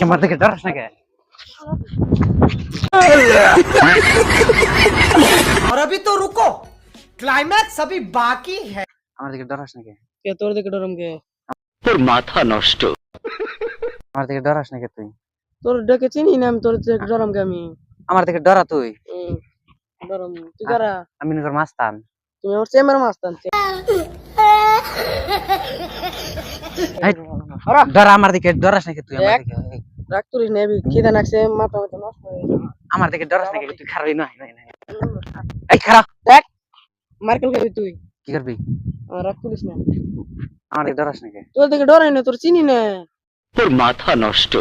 আমার দিকে ডরাস না কে? और अभी तो रुको, क्लाइमैक्स अभी बाकी है। আমার দিকে ডরাস না কে? কে তোর দিকে ডরম কে? তোর মাথা নষ্ট। আমার দিকে ডরাস না কে তুই? তোর ডেকে চিনি না আমি তোর দিকে ডরম কে আমি? আমার দিকে ডরা তুই? ডরম তুই কারা? আমি নিজের মাস্তান। তুমি আমার চেম্বার মাস্তান। ডরা আমার দিকে ডরাস না কে তুই? আমার দিকে রাগ করিস না, খিদা লাগছে, মাথা মাথা নষ্ট হয়ে গেছে। আমার দিকে ডরাস না কে? তুই খারাপ নয় নয় নয়। এই খারাপ দেখ মার্কেল খাবি তুই, কি করবি? আমার রাগ করিস না। আমার দিকে ডরাস না কে? তোর দিকে ডরাই না, তোর চিনি না। তোর মাথা নষ্ট।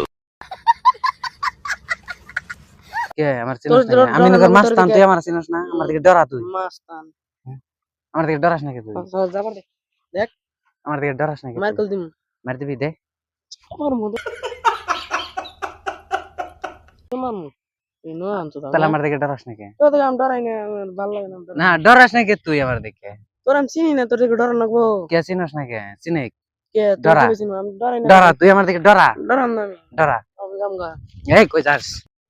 কে আমার চিনিস না? আমি নিজের মাস্তান, তুই আমার চিনিস না? আমার দিকে ডরা তুই? মাস্তান আমার দিকে ডরাস না কে তুই? যাবার দে। দেখ আমার দিকে ডরাস না কে? মার্কেল দিম মার দিবি দে। আমার মতো তোমার তুই নো আনছো তাহলে আমার দিকে ডরাস না কে? তোর দিকে আমি ডরাই না, আমার ভালো লাগে না ডরাই। না ডরাস না কে তুই আমার দিকে? তোর আমি চিনি না, তোর দিকে ডর লাগবো কে চিনিস না কে? চিনে কে? তোর ডরা। দিকে চিনি আমি ডরাই না। ডরা তুই আমার দিকে ডরা? ডরাম না আমি, ডরা। আমি গামগা। এই কই যাস?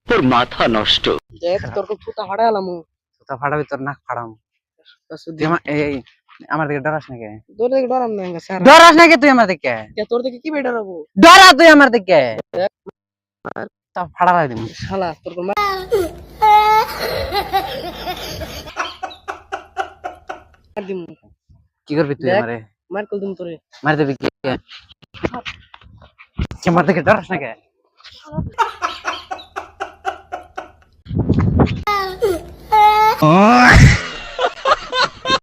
তোর মাথা নষ্ট। দেখ তোর তো ফুটা ফাড়ালাম। তো ফাড়াবি, তোর নাক ফাড়াম। তুই আমার দিকে ডরাস না কে? তোর দিকে ডরাম না স্যার। ডরাস না কে তুই আমার দিকে? কে তোর দিকে কি বেটা রাখবো? ডরা তুই আমার দিকে? তা ফাড়া লাগি দিবি। শালা তোর কোন মার দিম। কি করবি তুই দেখ। আমারে? মার কল দিম তোরে। মার দিবি কি? আমার দিকে ডরাস না কে?